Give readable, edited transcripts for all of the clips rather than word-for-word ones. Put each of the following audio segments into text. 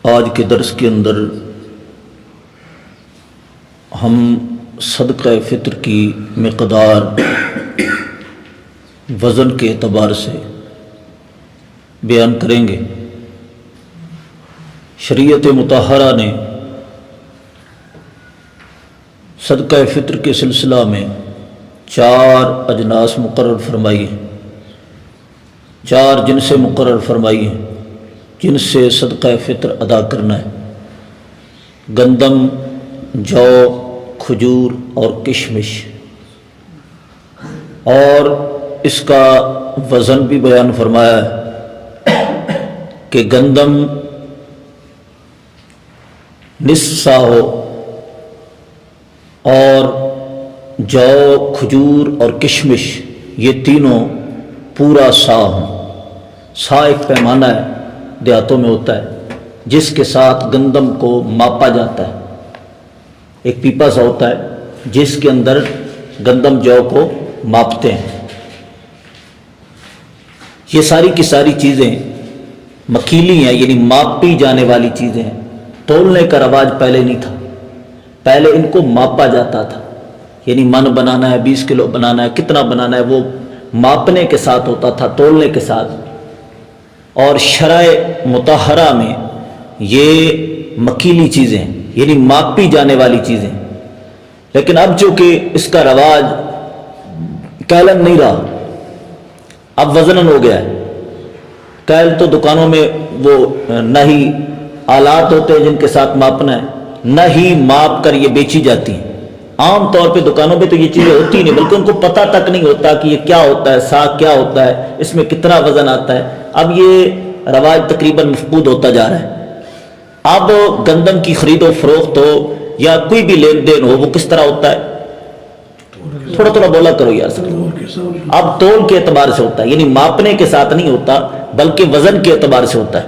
آج کے درس کے اندر ہم صدقہ فطر کی مقدار وزن کے اعتبار سے بیان کریں گے۔ شریعت مطہرہ نے صدقہ فطر کے سلسلہ میں 4 اجناس مقرر فرمائی ہیں، 4 جنسیں مقرر فرمائی ہیں جن سے صدقہ فطر ادا کرنا ہے۔ گندم، جو، کھجور اور کشمش، اور اس کا وزن بھی بیان فرمایا ہے کہ گندم نصف سا ہو اور جو، کھجور اور کشمش یہ تینوں پورا سا ہوں۔ سا ایک پیمانہ ہے، دیہاتوں میں ہوتا ہے، جس کے ساتھ گندم کو ماپا جاتا ہے۔ ایک پیپا سا ہوتا ہے جس کے اندر گندم جو کو ماپتے ہیں۔ یہ ساری کی ساری چیزیں مکیلی ہیں، یعنی ماپی جانے والی چیزیں ہیں۔ تولنے کا رواج پہلے نہیں تھا، پہلے ان کو ماپا جاتا تھا، یعنی من بنانا ہے، 20 کلو بنانا ہے، کتنا بنانا ہے، وہ ماپنے کے ساتھ ہوتا تھا، تولنے کے ساتھ۔ اور شرع مطہرہ میں یہ مکیلی چیزیں ہیں، یعنی ماپی جانے والی چیزیں۔ لیکن اب چونکہ اس کا رواج کیلن نہیں رہا، اب وزنن ہو گیا ہے۔ کیل تو دکانوں میں وہ نہ ہی آلات ہوتے ہیں جن کے ساتھ ماپنا ہے، نہ ہی ماپ کر یہ بیچی جاتی ہیں۔ عام طور پہ دکانوں پہ تو یہ چیزیں ہوتی نہیں، بلکہ ان کو پتہ تک نہیں ہوتا کہ یہ کیا ہوتا ہے، ساگ کیا ہوتا ہے، اس میں کتنا وزن آتا ہے۔ اب یہ رواج تقریباً مفقود ہوتا جا رہا ہے۔ اب گندم کی خرید و فروخت ہو یا کوئی بھی لین دین ہو، وہ کس طرح ہوتا ہے؟ تھوڑا تھوڑا بولا کرو یار سر۔ اب تول کے اعتبار سے ہوتا ہے، یعنی ماپنے کے ساتھ نہیں ہوتا بلکہ وزن کے اعتبار سے ہوتا ہے۔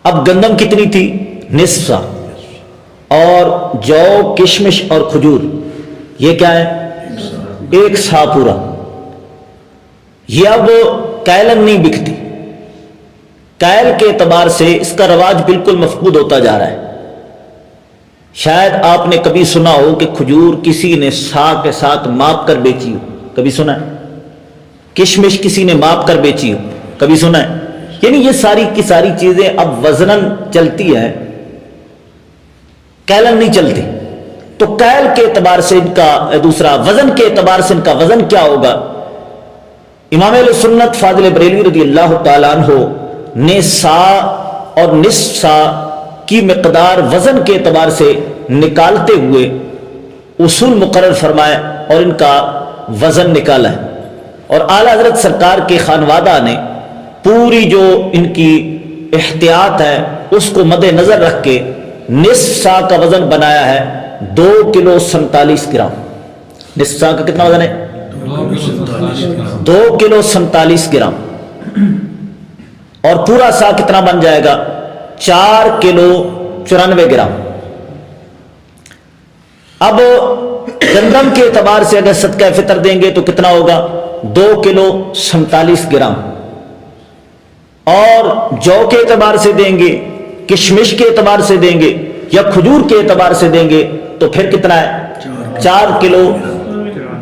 اب گندم کتنی تھی؟ نصف سا۔ اور جو، کشمش اور کھجور یہ کیا ہے؟ 1 سا پورا۔ یہ اب کیلن نہیں بکتی، کیل کے اعتبار سے اس کا رواج بالکل مفقود ہوتا جا رہا ہے۔ شاید آپ نے کبھی سنا ہو کہ کھجور کسی نے سا کے ساتھ ماپ کر بیچی ہو، کبھی سنا ہے؟ کشمش کسی نے ماپ کر بیچی ہو، کبھی سنا ہے؟ یعنی یہ ساری کی ساری چیزیں اب وزنن چلتی ہے، کیلن نہیں چلتی۔ تو کیل کے اعتبار سے ان کا دوسرا، وزن کے اعتبار سے ان کا وزن کیا ہوگا؟ امام اہل سنت فاضل بریلوی رضی اللہ تعالیٰ عنہ نے سا اور نصف سا کی مقدار وزن کے اعتبار سے نکالتے ہوئے اصول مقرر فرمائے اور ان کا وزن نکالا ہے۔ اور اعلیٰ حضرت سرکار کے خانوادہ نے پوری جو ان کی احتیاط ہے اس کو مد نظر رکھ کے نصف سا کا وزن بنایا ہے 2 کلو 47 گرام۔ نصف سا کا کتنا وزن ہے؟ 2 کلو 47 گرام۔ اور پورا سا کتنا بن جائے گا؟ 4 کلو 94 گرام۔ اب گندم کے اعتبار سے اگر صدقہ فطر دیں گے تو کتنا ہوگا؟ 2 کلو 47 گرام۔ اور جو کے اعتبار سے دیں گے، کشمش کے اعتبار سے دیں گے یا کھجور کے اعتبار سے دیں گے تو پھر کتنا ہے؟ 4 کلو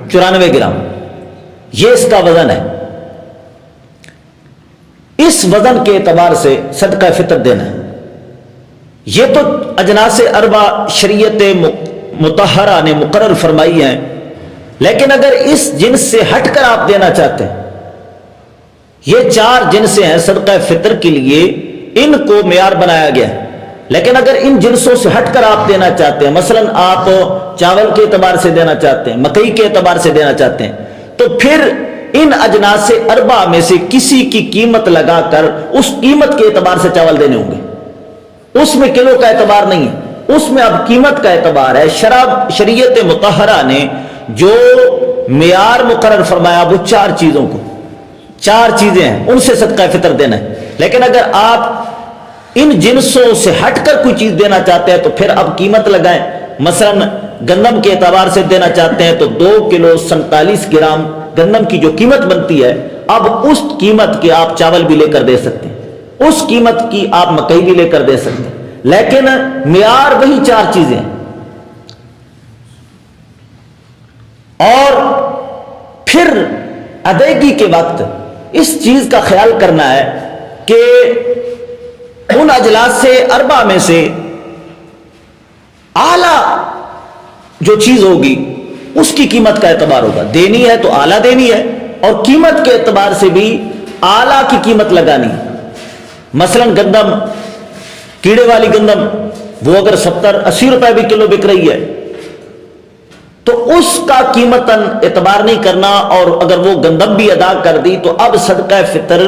94 گرام۔ یہ اس کا وزن ہے۔ اس وزن کے اعتبار سے صدقہ فطر دینا ہے۔ یہ تو اجناس اربع شریعت مطہرہ نے مقرر فرمائی ہیں، لیکن اگر اس جنس سے ہٹ کر آپ دینا چاہتے ہیں، یہ 4 جنسیں ہیں صدقہ فطر کے لیے، ان کو معیار بنایا گیا ہے۔ لیکن اگر ان جنسوں سے ہٹ کر آپ دینا چاہتے ہیں، مثلا آپ چاول کے اعتبار سے دینا چاہتے ہیں، مکئی کے اعتبار سے دینا چاہتے ہیں، تو پھر ان اجناس اربع میں سے کسی کی قیمت لگا کر اس قیمت کے اعتبار سے چاول دینے ہوں گے۔ اس میں کلو کا اعتبار نہیں ہے، اس میں اب قیمت کا اعتبار ہے۔ شریعت مطہرہ نے جو معیار مقرر فرمایا وہ 4 چیزوں کو، 4 چیزیں ہیں، ان سے صدقہ فطر دینا ہے۔ لیکن اگر آپ ان جنسوں سے ہٹ کر کوئی چیز دینا چاہتے ہیں تو پھر اب قیمت لگائیں۔ مثلا گندم کے اعتبار سے دینا چاہتے ہیں تو 2 کلو 47 گرام گندم کی جو قیمت بنتی ہے، اب اس قیمت کے آپ چاول بھی لے کر دے سکتے ہیں۔ اس قیمت کی آپ مکئی بھی لے کر دے سکتے ہیں، لیکن معیار وہی 4 چیزیں ہیں۔ اور پھر ادائیگی کے وقت اس چیز کا خیال کرنا ہے کہ ان اجلاس سے 4 میں سے اعلیٰ جو چیز ہوگی اس کی قیمت کا اعتبار ہوگا، دینی ہے تو اعلیٰ دینی ہے، اور قیمت کے اعتبار سے بھی اعلیٰ کی قیمت لگانی ہے۔ مثلا گندم، کیڑے والی گندم، وہ اگر 70-80 روپے بھی کلو بک رہی ہے تو اس کا قیمتاً اعتبار نہیں کرنا، اور اگر وہ گندم بھی ادا کر دی تو اب صدقہ فطر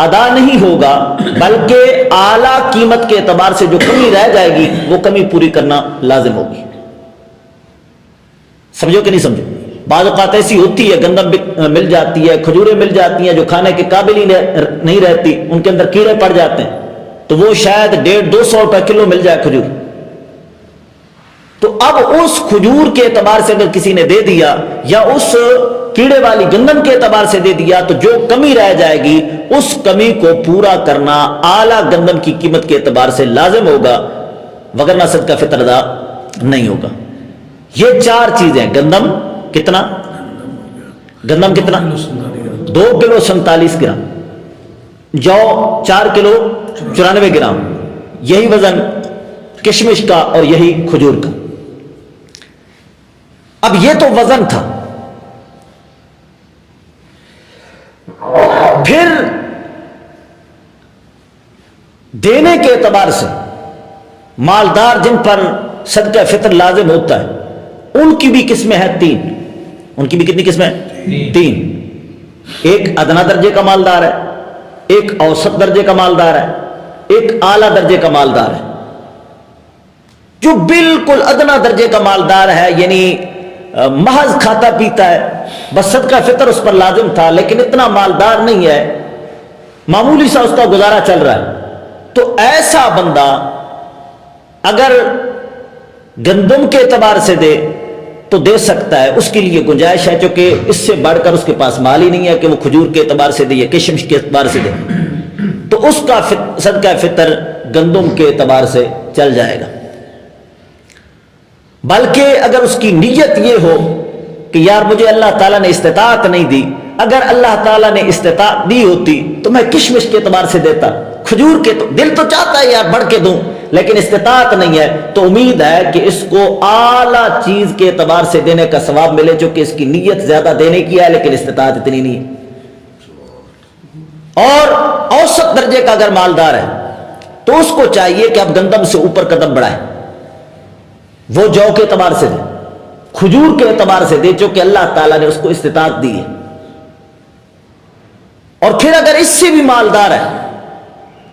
ادا نہیں ہوگا، بلکہ اعلیٰ قیمت کے اعتبار سے جو کمی رہ جائے گی وہ کمی پوری کرنا لازم ہوگی۔ سمجھو کہ نہیں سمجھو؟ بعض اوقات ایسی ہوتی ہے گندم مل جاتی ہے، کھجوریں مل جاتی ہیں جو کھانے کے قابل ہی نہیں رہتی، ان کے اندر کیڑے پڑ جاتے ہیں، تو وہ شاید 150-200 روپے کلو مل جائے کھجور، تو اب اس کھجور کے اعتبار سے اگر کسی نے دے دیا یا اس کیڑے والی گندم کے اعتبار سے دے دیا تو جو کمی رہ جائے گی اس کمی کو پورا کرنا اعلیٰ گندم کی قیمت کے اعتبار سے لازم ہوگا، وگرنہ صدقہ فطر ادا نہیں ہوگا۔ یہ 4 چیزیں، گندم کتنا؟ گندم کتنا؟ 2 کلو 47 گرام، جو 4 کلو 94 گرام، یہی وزن کشمش کا اور یہی کھجور کا۔ اب یہ تو وزن تھا، پھر دینے کے اعتبار سے مالدار جن پر صدقہ فطر لازم ہوتا ہے ان کی بھی قسمیں ہیں 3۔ ان کی بھی کتنی قسمیں ہیں؟ 3۔ ایک ادنا درجے کا مالدار ہے، ایک اوسط درجے کا مالدار ہے، ایک اعلیٰ درجے کا مالدار ہے۔ جو بالکل ادنا درجے کا مالدار ہے، یعنی محض کھاتا پیتا ہے، بس صدقہ فطر اس پر لازم تھا لیکن اتنا مالدار نہیں ہے، معمولی سا اس کا گزارا چل رہا ہے، تو ایسا بندہ اگر گندم کے اعتبار سے دے تو دے سکتا ہے، اس کے لیے گنجائش ہے، چونکہ اس سے بڑھ کر اس کے پاس مال ہی نہیں ہے کہ وہ کھجور کے اعتبار سے دے یا کشمش کے اعتبار سے دے، تو اس کا صدقہ فطر گندم کے اعتبار سے چل جائے گا۔ بلکہ اگر اس کی نیت یہ ہو کہ یار مجھے اللہ تعالیٰ نے استطاعت نہیں دی، اگر اللہ تعالیٰ نے استطاعت دی ہوتی تو میں کشمش کے اعتبار سے دیتا، کھجور کے، تو دل تو چاہتا ہے یار بڑھ کے دوں لیکن استطاعت نہیں ہے، تو امید ہے کہ اس کو اعلیٰ چیز کے اعتبار سے دینے کا ثواب ملے، چونکہ اس کی نیت زیادہ دینے کی ہے لیکن استطاعت اتنی نہیں ہے۔ اور اوسط درجے کا اگر مالدار ہے تو اس کو چاہیے کہ اب گندم سے اوپر قدم بڑھائے، وہ جو کے اعتبار سے دے، کھجور کے اعتبار سے دے، چونکہ اللہ تعالیٰ نے اس کو استطاعت دی ہے۔ اور پھر اگر اس سے بھی مالدار ہے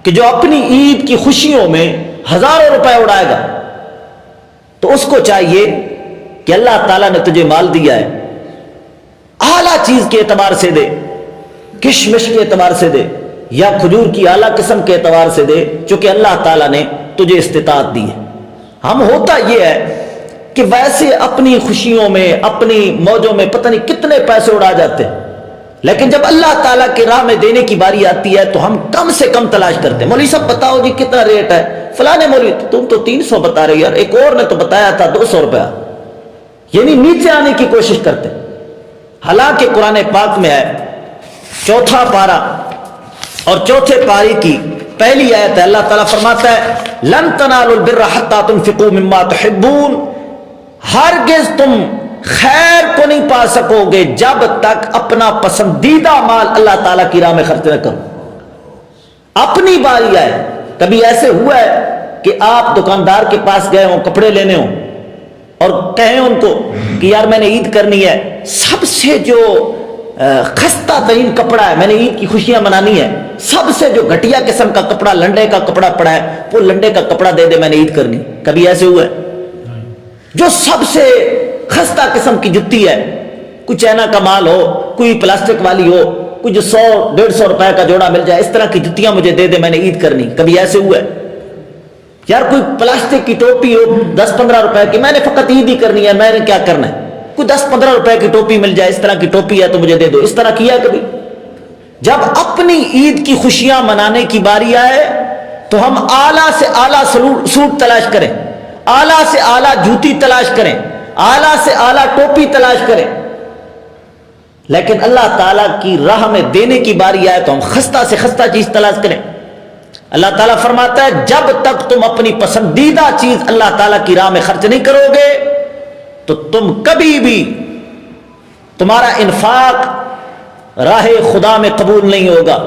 کہ جو اپنی عید کی خوشیوں میں ہزاروں روپے اڑائے گا، تو اس کو چاہیے کہ اللہ تعالیٰ نے تجھے مال دیا ہے، اعلیٰ چیز کے اعتبار سے دے، کشمش کے اعتبار سے دے یا کھجور کی اعلیٰ قسم کے اعتبار سے دے، چونکہ اللہ تعالیٰ نے تجھے استطاعت دی ہے۔ ہم ہوتا یہ ہے کہ ویسے اپنی خوشیوں میں، اپنی موجوں میں پتہ نہیں کتنے پیسے اڑا جاتے ہیں، لیکن جب اللہ تعالیٰ کی راہ میں دینے کی باری آتی ہے تو ہم کم سے کم تلاش کرتے ہیں۔ مولوی صاحب بتاؤ جی کتنا ریٹ ہے، فلانے مولوی تم تو 300 بتا رہے یار، ایک اور نے تو بتایا تھا 200 روپیہ، یعنی نیچے آنے کی کوشش کرتے ہیں۔ حالانکہ قرآن پاک میں ہے 4 پارہ اور 4 پارے کی پہلی آیت ہے، اللہ تعالیٰ فرماتا ہے لن تنالوا البر حتى تنفقوا مما تحبون، ہرگز تم خیر کو نہیں پا سکو گے جب تک اپنا پسندیدہ مال اللہ تعالیٰ کی راہ میں خرچ نہ کرو۔ اپنی باری آئے، کبھی ایسے ہوا ہے کہ آپ دکاندار کے پاس گئے ہوں کپڑے لینے ہوں اور کہیں ان کو کہ یار میں نے عید کرنی ہے، سب سے جو خستہ ترین کپڑا ہے، میں نے عید کی خوشیاں منانی ہے، سب سے جو گھٹیا قسم کا کپڑا، لنڈے کا کپڑا پڑا ہے، وہ لنڈے کا کپڑا دے دے میں نے عید کرنی۔ کبھی ایسے ہوا ہے؟ جو سب سے خستہ قسم کی جتی ہے، کوئی چائنا کا مال ہو، کوئی پلاسٹک والی ہو، کوئی جو 100-150 روپے کا جوڑا مل جائے، اس طرح کی جتیاں مجھے دے دے میں نے عید کرنی۔ کبھی ایسے ہوا ہے؟ یار کوئی پلاسٹک کی ٹوپی ہو 10-15 روپے کی، میں نے فقط عید ہی کرنی ہے، میں نے کیا کرنا ہے، کوئی 10-15 روپے کی ٹوپی مل جائے، اس طرح کی ٹوپی ہے تو مجھے دے دو، اس طرح کیا کبھی؟ جب اپنی عید کی خوشیاں منانے کی باری آئے تو ہم اعلیٰ سے اعلیٰ سوٹ تلاش کریں، اعلیٰ سے اعلیٰ جوتی تلاش کریں، اعلیٰ سے اعلیٰ ٹوپی تلاش کریں، لیکن اللہ تعالیٰ کی راہ میں دینے کی باری آئے تو ہم خستہ سے خستہ چیز تلاش کریں۔ اللہ تعالیٰ فرماتا ہے جب تک تم اپنی پسندیدہ چیز اللہ تعالیٰ کی راہ میں خرچ نہیں کرو گے تو تم کبھی بھی تمہارا انفاق راہ خدا میں قبول نہیں ہوگا۔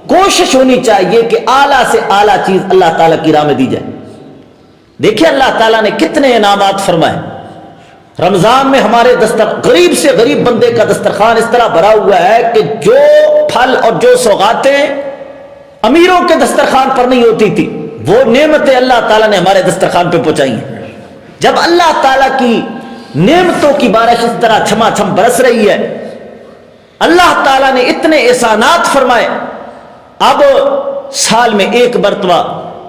کوشش ہونی چاہیے کہ اعلیٰ سے اعلیٰ چیز اللہ تعالیٰ کی راہ میں دی جائے۔ دیکھیں اللہ تعالیٰ نے کتنے انعامات فرمائے۔ رمضان میں ہمارے غریب سے غریب بندے کا دسترخوان اس طرح بھرا ہوا ہے کہ جو پھل اور جو سوغاتیں امیروں کے دسترخوان پر نہیں ہوتی تھی وہ نعمتیں اللہ تعالیٰ نے ہمارے دسترخوان پہ پہنچائی ہیں۔ جب اللہ تعالیٰ کی نعمتوں کی بارش اس طرح چھما چھم برس رہی ہے، اللہ تعالیٰ نے اتنے احسانات فرمائے، اب سال میں ایک مرتبہ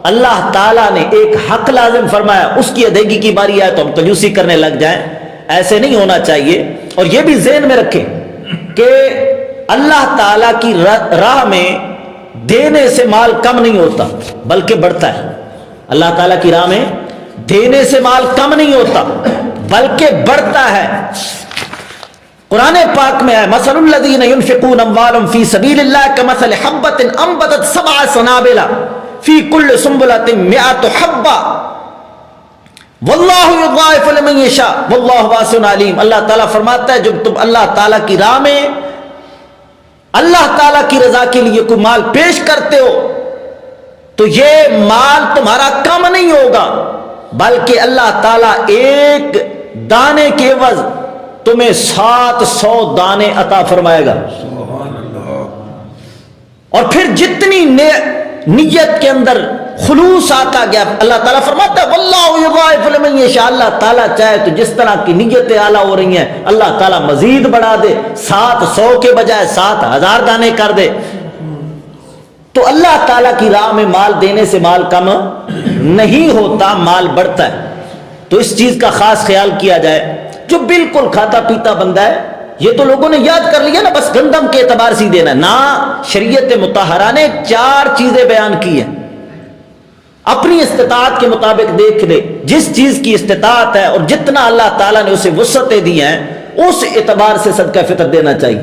اللہ تعالیٰ نے ایک حق لازم فرمایا، اس کی ادائیگی کی باری آئے تو ہم کنجوسی کرنے لگ جائیں۔ ایسے نہیں ہونا چاہیے۔ اور یہ بھی ذہن میں رکھیں کہ اللہ تعالیٰ کی راہ میں دینے سے مال کم نہیں ہوتا بلکہ بڑھتا ہے۔ اللہ تعالیٰ کی راہ میں دینے سے مال کم نہیں ہوتا بلکہ بڑھتا ہے۔ قرآن پاک میں ہے مثل الذین ينفقون اموالهم فی سبیل اللہ کمثل حبۃ انبتت سبع سنابل فی کل سنبلۃ مئۃ حبۃ واللہ یضاعف لمن یشاء واللہ واسع علیم۔ اللہ تعالیٰ فرماتا ہے جب تم اللہ تعالیٰ کی راہ میں اللہ تعالیٰ کی رضا کے لیے کوئی مال پیش کرتے ہو تو یہ مال تمہارا کم نہیں ہوگا بلکہ اللہ تعالیٰ ایک دانے کے عوض تمہیں 700 دانے عطا فرمائے گا۔ اور پھر جتنی نیت کے اندر خلوص آتا گیا، اللہ تعالیٰ فرماتا ہے واللہ یضاعف لمن یشاء، اللہ تعالیٰ چاہے تو جس طرح کی نیتیں اعلیٰ ہو رہی ہیں اللہ تعالیٰ مزید بڑھا دے، 700 کے بجائے 7000 دانے کر دے۔ تو اللہ تعالیٰ کی راہ میں مال دینے سے مال کم نہیں ہوتا، مال بڑھتا ہے۔ تو اس چیز کا خاص خیال کیا جائے۔ جو بالکل کھاتا پیتا بندہ ہے یہ تو لوگوں نے یاد کر لیا نا، بس گندم کے اعتبار سے دینا نا، شریعت مطہرہ نے 4 چیزیں بیان کی ہیں۔ اپنی استطاعت کے مطابق دیکھ لے، جس چیز کی استطاعت ہے اور جتنا اللہ تعالیٰ نے اسے وسعتیں دی ہیں اس اعتبار سے صدقہ فطر دینا چاہیے۔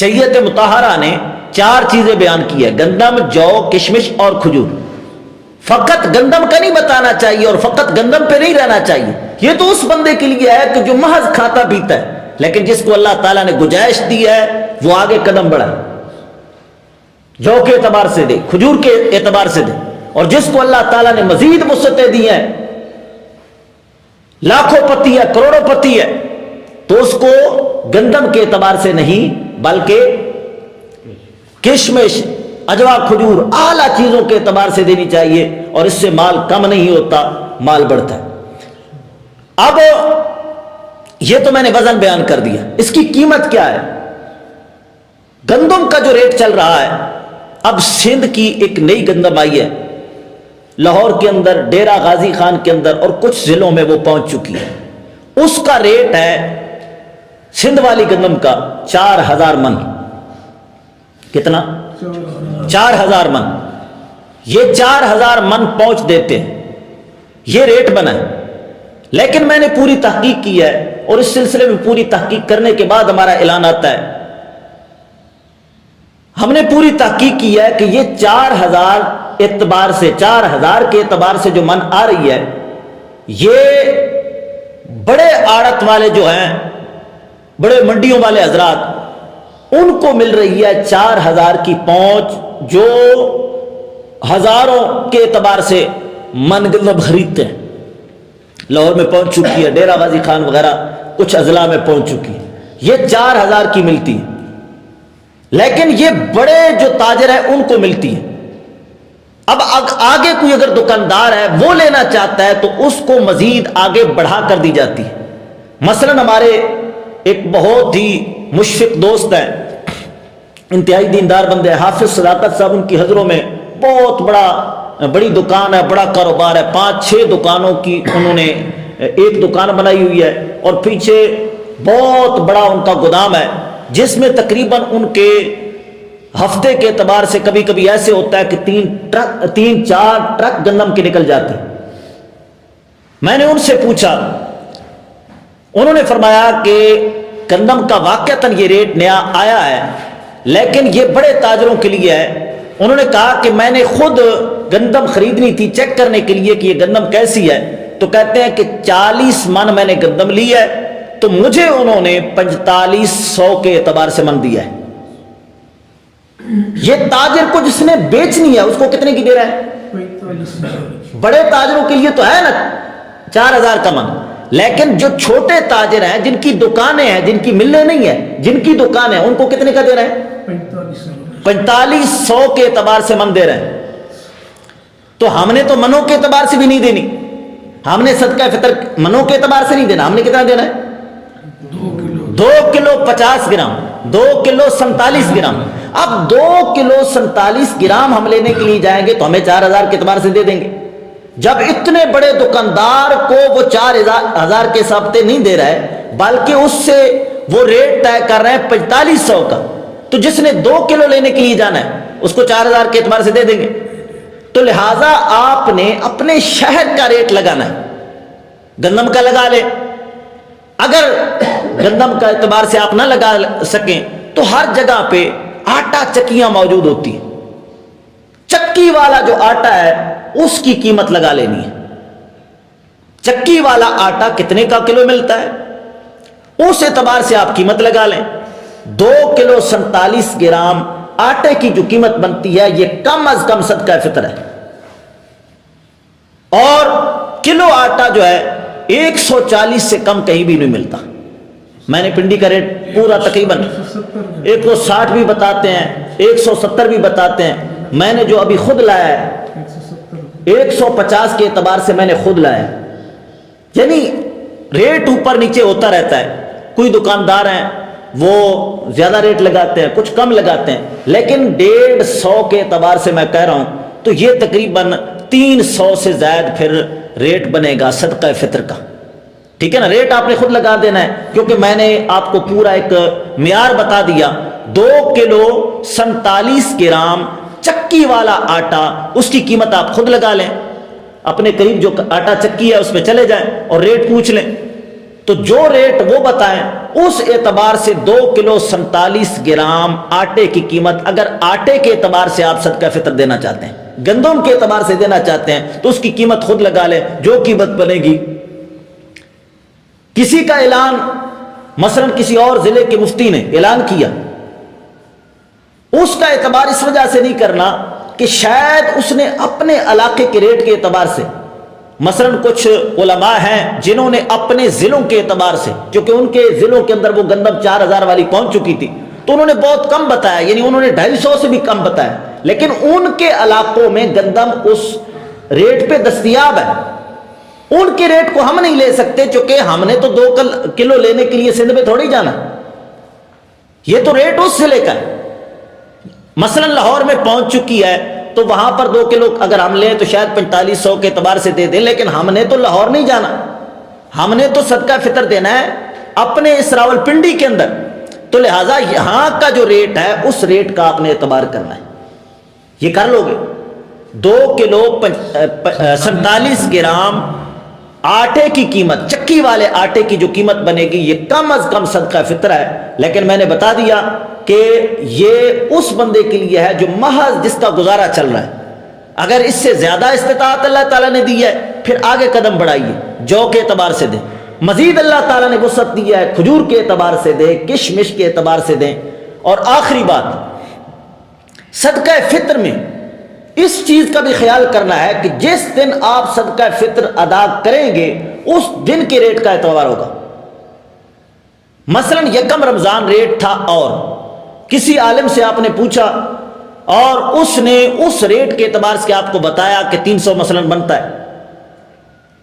شریعت مطہرہ نے 4 چیزیں بیان کی ہے، گندم، جو، کشمش اور کھجور۔ فقط گندم کا نہیں بتانا چاہیے اور فقط گندم پہ نہیں رہنا چاہیے، یہ تو اس بندے کے لیے ہے کہ جو محض کھاتا پیتا ہے، لیکن جس کو اللہ تعالیٰ نے گنجائش دی ہے وہ آگے قدم بڑھائے، جو کے اعتبار سے دے، کھجور کے اعتبار سے دے۔ اور جس کو اللہ تعالیٰ نے مزید وسعتیں دی ہیں، لاکھوں پتی ہے، کروڑوں پتی ہے، تو اس کو گندم کے اعتبار سے نہیں بلکہ کشمش، اجوا، کھجور، اعلیٰ چیزوں کے اعتبار سے دینی چاہیے، اور اس سے مال کم نہیں ہوتا، مال بڑھتا ہے۔ اب یہ تو میں نے وزن بیان کر دیا، اس کی قیمت کیا ہے؟ گندم کا جو ریٹ چل رہا ہے، اب سندھ کی ایک نئی گندم آئی ہے، لاہور کے اندر، ڈیرہ غازی خان کے اندر اور کچھ ضلعوں میں وہ پہنچ چکی ہے۔ اس کا ریٹ ہے سندھ والی گندم کا 4000 من۔ کتنا؟ 4000 من۔ یہ 4000 من پہنچ دیتے ہیں، یہ ریٹ بنا ہے۔ لیکن میں نے پوری تحقیق کی ہے اور اس سلسلے میں پوری تحقیق کرنے کے بعد ہمارا اعلان آتا ہے، ہم نے پوری تحقیق کی ہے کہ یہ 4000 اعتبار سے، 4000 کے اعتبار سے جو من آ رہی ہے، یہ بڑے آڑت والے جو ہیں، بڑے منڈیوں والے حضرات، ان کو مل رہی ہے 4000 کی پہنچ، جو ہزاروں کے اعتبار سے من گندم خریدتے ہیں۔ لاہور میں پہنچ چکی ہے، ڈیرہ غازی خان وغیرہ کچھ اضلاع میں پہنچ چکی ہے، یہ 4000 کی ملتی ہے۔ لیکن یہ بڑے جو تاجر ہیں ان کو ملتی ہے۔ اب آگے کوئی اگر دکاندار ہے وہ لینا چاہتا ہے تو اس کو مزید آگے بڑھا کر دی جاتی ہے۔ مثلا ہمارے ایک بہت ہی مشفق دوست ہیں، انتہائی دیندار بندے، حافظ صداقت صاحب، ان کی حضروں میں بہت بڑی دکان ہے، بڑا کاروبار ہے، 5-6 دکانوں کی انہوں نے ایک دکان بنائی ہوئی ہے، اور پیچھے بہت بڑا ان کا گودام ہے جس میں تقریباً ان کے ہفتے کے اعتبار سے کبھی کبھی ایسے ہوتا ہے کہ 3-4 ٹرک گندم کے نکل جاتے ہیں۔ میں نے ان سے پوچھا، انہوں نے فرمایا کہ گندم کا واقعتاً یہ ریٹ نیا آیا ہے لیکن یہ بڑے تاجروں کے لیے ہے۔ انہوں نے کہا کہ میں نے خود گندم خریدنی تھی چیک کرنے کے لیے کہ یہ گندم کیسی ہے، تو کہتے ہیں کہ 40 من میں نے گندم لی ہے تو مجھے انہوں نے 4500 کے اعتبار سے من دیا ہے۔ یہ تاجر کو جس نے بیچنی ہے اس کو کتنے کی دے رہا ہے؟ بڑے تاجروں کے لیے تو ہے نا 4000 کا من، لیکن جو چھوٹے تاجر ہیں جن کی دکانیں ہیں، جن کی ملیں نہیں ہیں، جن کی دکان ہے، ان کو کتنے کا دے رہے ہیں؟ 4500 کے اعتبار سے من دے رہے ہیں۔ تو ہم نے تو منوں کے اعتبار سے بھی نہیں دینی، ہم نے صدقہ فطر منوں کے اعتبار سے نہیں دینا، ہم نے کتنا دینا ہے؟ 2 کلو 50 گرام، 2 کلو 47 گرام۔ اب 2 کلو 47 گرام ہم لینے کے لیے جائیں گے تو ہمیں 4000 کے اعتبار سے دے دیں گے۔ جب اتنے بڑے دکاندار کو وہ 4000 کے ہفتے نہیں دے رہا ہے بلکہ اس سے وہ ریٹ طے کر رہے ہیں 4500 کا، تو جس نے 2 کلو لینے کے لیے جانا ہے اس کو 4000 کے اعتبار سے دے دیں گے۔ تو لہٰذا آپ نے اپنے شہر کا ریٹ لگانا ہے، گندم کا لگا لے۔ اگر گندم کا اعتبار سے آپ نہ لگا سکیں تو ہر جگہ پہ آٹا چکیاں موجود ہوتی ہیں، چکی والا جو آٹا ہے اس کی قیمت لگا لینی ہے۔ چکی والا آٹا کتنے کا کلو ملتا ہے اس اعتبار سے آپ قیمت لگا لیں۔ 2 کلو 47 گرام آٹے کی جو قیمت بنتی ہے یہ کم از کم صدقہ فطر ہے، اور کلو آٹا جو ہے 140 سے کم کہیں بھی نہیں ملتا۔ میں نے پنڈی کا ریٹ پورا تقریباً 160 بھی بتاتے ہیں، 170 بھی بتاتے ہیں، میں نے جو ابھی خود لایا ہے 150 کے اعتبار سے میں نے خود لایا ہے۔ یعنی ریٹ اوپر نیچے ہوتا رہتا ہے، کوئی دکاندار ہیں وہ زیادہ ریٹ لگاتے ہیں، کچھ کم لگاتے ہیں، لیکن 150 کے اعتبار سے میں کہہ رہا ہوں تو یہ تقریباً 300 سے زائد پھر ریٹ بنے گا صدقہ فطر کا۔ ٹھیک ہے نا، ریٹ آپ نے خود لگا دینا ہے، کیونکہ میں نے آپ کو پورا ایک معیار بتا دیا۔ 2 کلو 47 گرام چکی والا آٹا، اس کی قیمت آپ خود لگا لیں، اپنے قریب جو آٹا چکی ہے اس میں چلے جائیں اور ریٹ پوچھ لیں، تو جو ریٹ وہ بتائیں اس اعتبار سے 2 کلو 47 گرام آٹے کی قیمت، اگر آٹے کے اعتبار سے آپ صدقہ فطر دینا چاہتے ہیں، گندم کے اعتبار سے دینا چاہتے ہیں تو اس کی قیمت خود لگا لیں، جو قیمت بنے گی۔ کسی کا اعلان، مثلا کسی اور ضلع کے مفتی نے اعلان کیا، اس کا اعتبار اس وجہ سے نہیں کرنا کہ شاید اس نے اپنے علاقے کے ریٹ کے اعتبار سے، مثلا کچھ علماء ہیں جنہوں نے اپنے ضلعوں کے اعتبار سے، کیونکہ ان کے ضلعوں کے اندر وہ گندم 4000 والی پہنچ چکی تھی تو انہوں نے بہت کم بتایا، یعنی انہوں نے 250 سے بھی کم بتایا، لیکن ان کے علاقوں میں گندم اس ریٹ پہ دستیاب ہے، ان کے ریٹ کو ہم نہیں لے سکتے چونکہ ہم نے تو 2 کلو لینے کے لیے سندھ میں تھوڑی جانا، یہ تو ریٹ اس ضلع کا ہے۔ مثلا لاہور میں پہنچ چکی ہے تو وہاں پر 2 کلو اگر ہم لیں تو شاید 4500 کے اعتبار سے دے دیں، لیکن ہم نے تو لاہور نہیں جانا، ہم نے تو صدقہ فطر دینا ہے اپنے اس راولپنڈی کے اندر، تو لہٰذا یہاں کا جو ریٹ ہے اس ریٹ کا آپ نے اعتبار کرنا ہے۔ یہ کر لو گے 2 کلو 47 گرام آٹے کی قیمت، چکی والے آٹے کی جو قیمت بنے گی یہ کم از کم صدقہ فطر ہے، لیکن میں نے بتا دیا کہ یہ اس بندے کے لیے ہے جو محض جس کا گزارا چل رہا ہے۔ اگر اس سے زیادہ استطاعت اللہ تعالیٰ نے دی ہے پھر آگے قدم بڑھائیے، جو کے اعتبار سے دیں، مزید اللہ تعالیٰ نے وسعت دی ہے، کھجور کے اعتبار سے دیں، کشمش کے اعتبار سے دیں۔ اور آخری بات، صدقہ فطر میں اس چیز کا بھی خیال کرنا ہے کہ جس دن آپ صدقہ فطر ادا کریں گے اس دن کے ریٹ کا اعتبار ہوگا۔ مثلا 1 رمضان ریٹ تھا اور کسی عالم سے آپ نے پوچھا اور اس نے اس ریٹ کے اعتبار سے آپ کو بتایا کہ 300 مثلا بنتا ہے،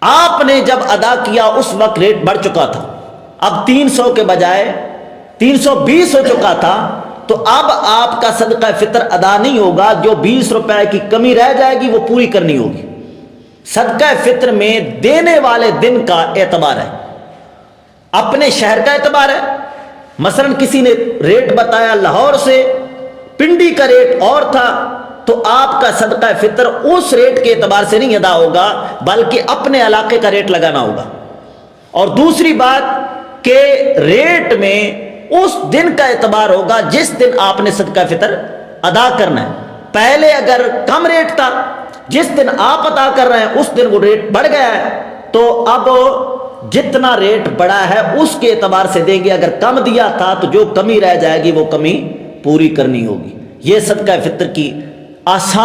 آپ نے جب ادا کیا اس وقت ریٹ بڑھ چکا تھا، اب 300 کے بجائے 320 ہو چکا تھا، تو اب آپ کا صدقہ فطر ادا نہیں ہوگا، جو 20 روپے کی کمی رہ جائے گی وہ پوری کرنی ہوگی۔ صدقہ فطر میں دینے والے دن کا اعتبار ہے، اپنے شہر کا اعتبار ہے۔ مثلا کسی نے ریٹ بتایا لاہور سے پنڈی کا ریٹ اور تھا تو آپ کا صدقہ فطر اس ریٹ کے اعتبار سے نہیں ادا ہوگا بلکہ اپنے علاقے کا ریٹ لگانا ہوگا۔ اور دوسری بات کہ ریٹ میں اس دن کا اعتبار ہوگا جس دن آپ نے صدقہ فطر ادا کرنا ہے۔ پہلے اگر کم ریٹ تھا، جس دن آپ ادا کر رہے ہیں اس دن وہ ریٹ بڑھ گیا ہے، تو اب جتنا ریٹ بڑا ہے اس کے اعتبار سے دیں گے۔ اگر کم دیا تھا تو جو کمی رہ جائے گی وہ کمی پوری کرنی ہوگی۔ یہ صدقہ فطر کی آسان